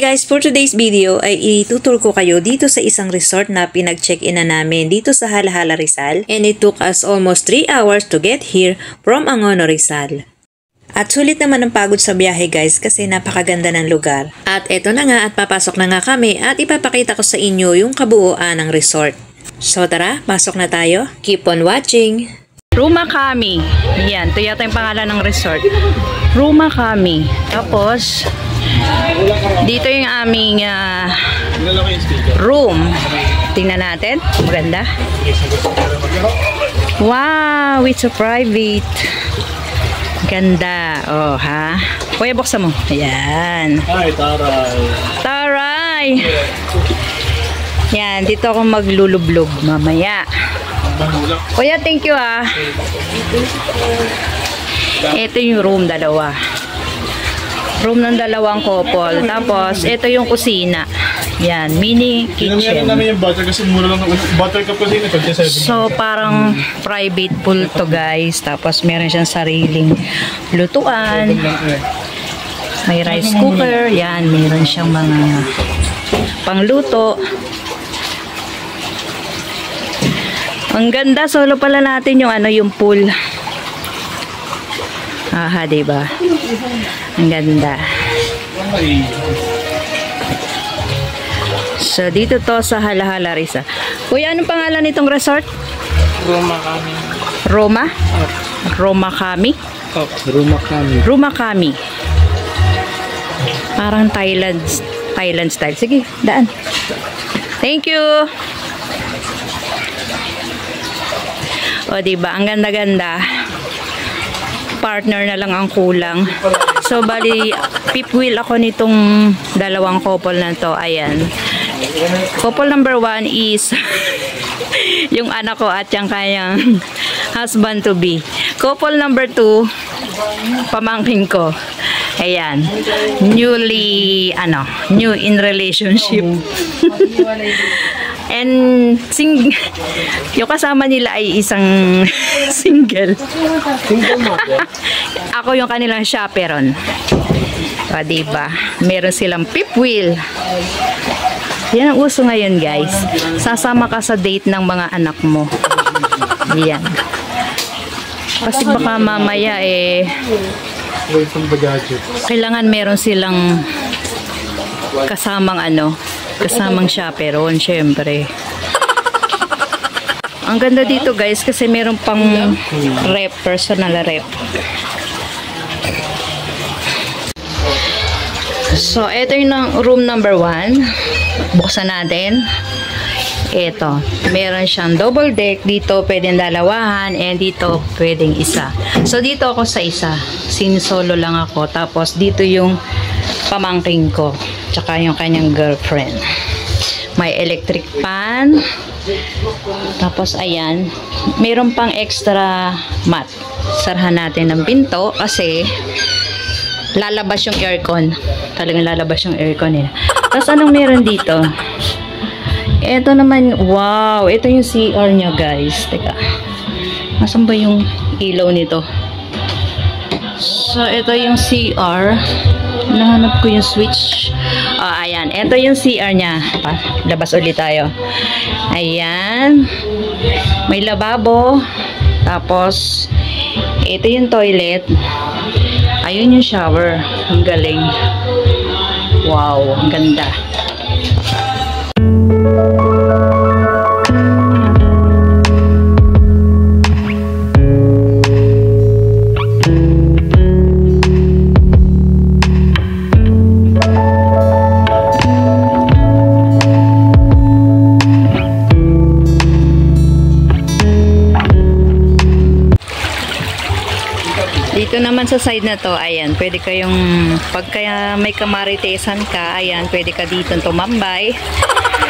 guys, for today's video ay itutur ko kayo dito sa isang resort na pinag-check-in na namin dito sa Halahala, Rizal, and it took us almost 3 hours to get here from Angono, Rizal. At sulit naman ang pagod sa biyahe guys kasi napakaganda ng lugar. At eto na nga at papasok na nga kami at ipapakita ko sa inyo yung kabuuan ng resort. So tara, pasok na tayo. Keep on watching! Ruma Kami. Yan, ito yata yung pangalan ng resort. Ruma Kami. Tapos, dito yung aming room. Tingnan natin. Maganda. Wow, it's so private. Ganda. Oh, ha? Kuya, buksan mo. Ayan. Hi, Taray. Taray! Yan, dito ako maglulublog mamaya. Kuya, thank you ah. Ito yung room, dalawa. Room ng dalawang couple. Tapos, ito yung kusina. Yan, mini kitchen. Tinangyari namin yung butter kasi mura lang. Butter cup kasi ito. So, parang private pool to guys. Tapos, meron siyang sariling lutuan. May rice cooker. Yan, meron siyang mga pangluto. Ang ganda, solo pala natin yung yung pool. Aha, diba? Ang ganda. So, dito to sa Halahala, Rizal. Kuya, anong pangalan nitong resort? Ruma Kami. Roma? Roma Kami? Oh, Ruma Kami. Ruma Kami. Parang Thailand style. Sige, daan. Thank you. O, diba? Ang ganda-ganda. Partner na lang ang kulang. So, bali, pipwheel ako nitong dalawang couple na to. Ayan. Couple number 1 is yung anak ko at yung kanyang husband to be. Couple number 2, pamangkin ko. Ayan. New in relationship. And yung kasama nila ay isang single. Ako yung kanilang chaperon. O, diba? Meron silang fifth wheel. Yan ang uso ngayon, guys. Sasama ka sa date ng mga anak mo. Yan. Kasi baka mamaya kailangan meron silang kasamang kasamang chaperon, syempre. Ang ganda dito guys kasi meron pang rep, personal rep. So, ito yung room number 1. Buksan natin. Ito, meron siyang double deck. Dito pwedeng dalawahan and dito pwedeng isa. So, dito ako sa isa. Sinisolo lang ako. Tapos, dito yung pamangking ko. Tsaka yung kanyang girlfriend. May electric fan. Tapos, ayan. Meron pang extra mat. Sarhan natin ng pinto kasi lalabas yung aircon. Talagang lalabas yung aircon eh. Tapos, anong meron dito? Ito naman, wow. Ito yung CR niya, guys. Teka. Nasaan ba yung ilaw nito? So, ito yung CR. Nahanap ko yung switch. Ayan. Ito yung CR niya. Labas ulit tayo. Ayan. May lababo. Tapos, ito yung toilet. Ayun yung shower. Ang galing. Wow. Ang ganda. Dito naman sa side na to, ayan, pwede kayong, pagka may kamaritesan ka, ayan, pwede ka dito tumambay.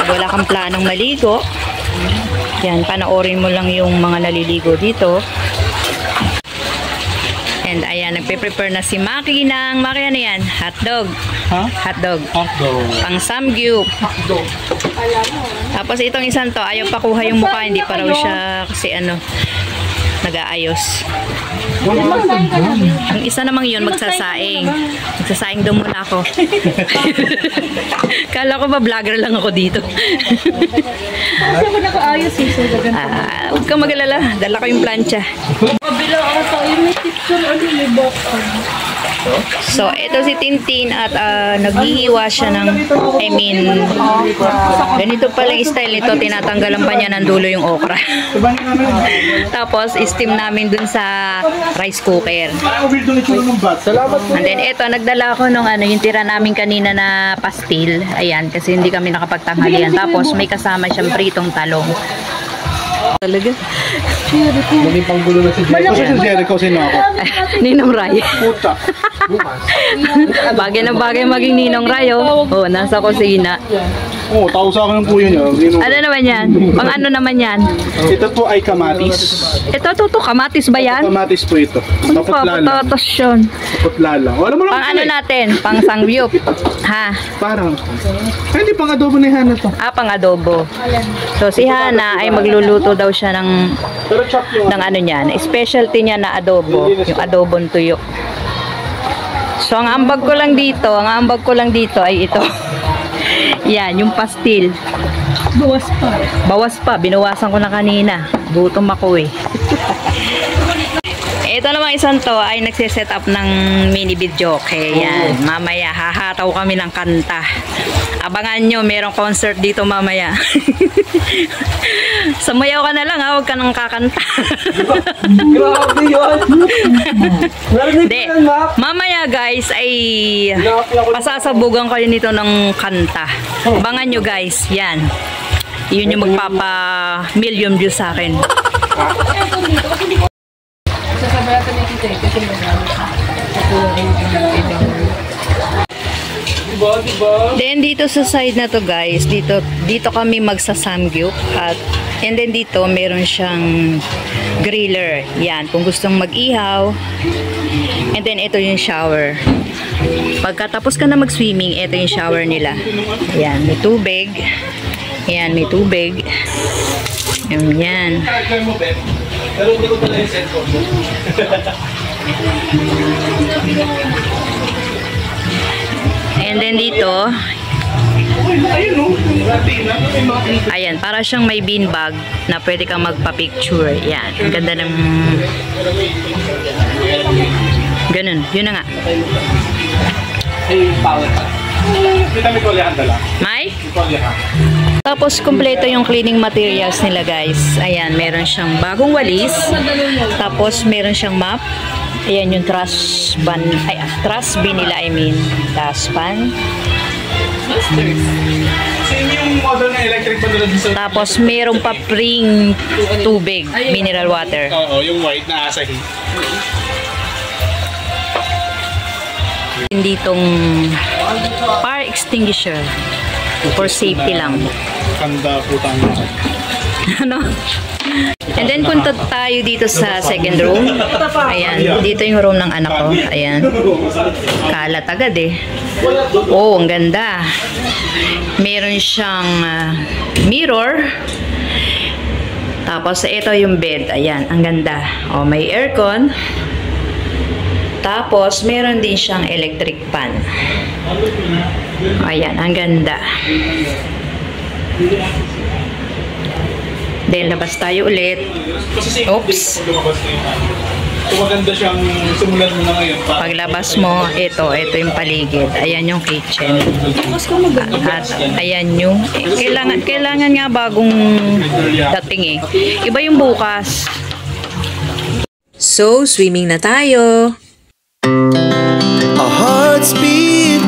Pag wala kang planong maligo, yan, panoorin mo lang yung mga naliligo dito. And ayan, nagpe-prepare na si Maki ng, Maki ano yan? Hotdog. Ha? Hotdog. Hotdog. Pang samgyup. Hotdog. Tapos itong isang to, ayaw pakuha yung mukha, hindi pa raw siya kasi nag-aayos. Yung isa namang yun, magsasaing. Magsasaing daw muna ako. Kala ko ba vlogger lang ako dito. Kasi ako nakaayos eh. Huwag kang mag-alala. Dala ko yung plancha. Mabila ako tayo. May picture. Ano may box? So, ito si Tintin at naghihiwa siya ng, ganito pala yung style nito. Tinatanggalan pa niya ng dulo yung okra. Tapos, steam namin dun sa rice cooker. And then, ito, nagdala ako nung yung tira namin kanina na pastil. Ayan, kasi hindi kami nakapagtanghalian. Tapos, may kasama siyang pritong talong. Talaga? Maging panggulo na si Jericho. Kasi si Jericho, sino ako? Ninong Ray. Puta. Bagay na bagay maging Ninong Ray, oh. Oh, nasa kusina. Oo, tao sa akin ng kuya niya. Ano naman yan? Pang ano naman yan? Ito po ay kamatis. Ito, kamatis ba yan? Kamatis po ito. Ano pa? Patatas yun. Paputlala. Wala mo lang. Pang ano natin? Pang sangyup. Ha? Parang. Ay, hindi pang adobo ni Hana to. Pang adobo. So, si Hana ay magluluto daw siya ng Pero chop yung ano niyan. Specialty niya na adobo. Yung adobong tuyok. So, ang ambag ko lang dito ay ito. Yan, yung pastil. Bawas pa. Binawasan ko na kanina. Gutom ako eh. Ito naman isang to ay nagsiset up ng mini video. Okay, yan. Mamaya, hahataw kami ng kanta. Abangan nyo, merong concert dito mamaya. Sumayaw ka na lang ha, huwag ka nang kakanta. grabe yun. Hindi. Mamaya guys ay pasasabugan ko nito ng kanta. Abangan nyo guys, yan. Yun yung magpapa million views sa akin. Then dito sa side na to guys, dito kami magsa-samgyup at and then dito meron siyang griller. Yan, kung gustong mag-ihaw. And then ito yung shower. Pagkatapos ka na mag-swimming, ito yung shower nila. Yan, may tubig. Yan, may tubig. Yan. Pero hindi ko pala yung cellphone. And then dito, ayan, para siyang may beanbag na pwede kang magpa-picture. Yan, ang ganda ng ganun, yun na nga. May? Tapos, kumpleto yung cleaning materials nila, guys. Ayan, meron siyang bagong walis. Tapos, meron siyang mop. Ayan yung trash bin nila, dustpan. Tapos, meron pa pring tubig, mineral water. Oo, yung white na Asahi. Ditong fire extinguisher for safety lang. Kanda putang. Ano? And then punta tayo dito sa second room. Ayan, dito yung room ng anak ko. Ayan. Kalat agad eh. Oh, ang ganda. Meron siyang mirror. Tapos ito yung bed. Ayan, ang ganda. Oh, may aircon. Tapos meron din siyang electric fan. Ayan, ang ganda. Then, labas tayo ulit. Oops. Maganda siyang simulan mo na ngayon. Paglabas mo, ito yung paligid. Ayan yung kitchen. At ayan yung, kailangan nga bagong dating eh. Iba yung bukas. So, swimming na tayo. Our hearts beat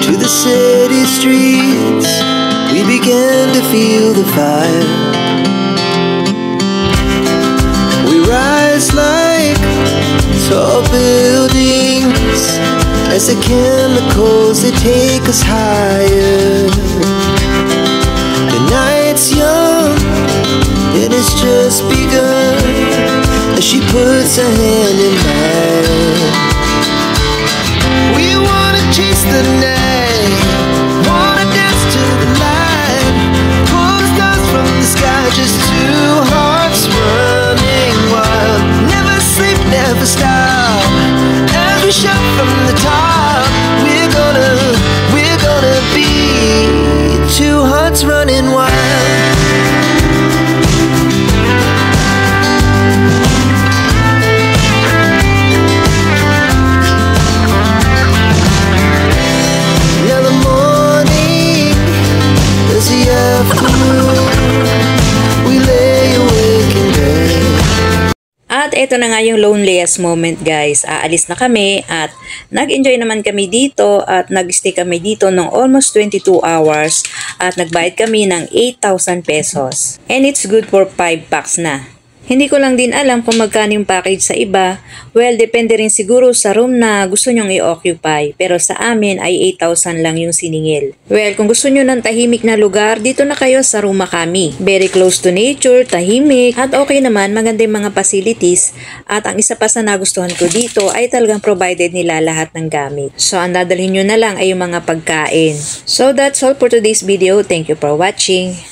to the city streets. We began to feel the fire. We rise like tall buildings as the chemicals they take us higher. The night's young and it's just begun as she puts her hand in mine. We wanna chase the night, wanna dance to the light, pull the stars from the sky, just two hearts running wild. Never sleep, never eto na nga yung loneliest moment guys. Aalis na kami at nag-enjoy naman kami dito at nag-stay kami dito ng almost 22 hours at nagbayad kami ng 8,000 pesos. And it's good for 5 packs na. Hindi ko lang din alam kung magkano yung package sa iba. Well, depende rin siguro sa room na gusto nyong i-occupy. Pero sa amin ay 8,000 lang yung siningil. Well, kung gusto nyo ng tahimik na lugar, dito na kayo sa Room Makami. Very close to nature, tahimik, at okay naman, maganda yung mga facilities. At ang isa pa sa nagustuhan ko dito ay talagang provided nila lahat ng gamit. So, ang dadalhin nyo na lang ay yung mga pagkain. So, that's all for today's video. Thank you for watching.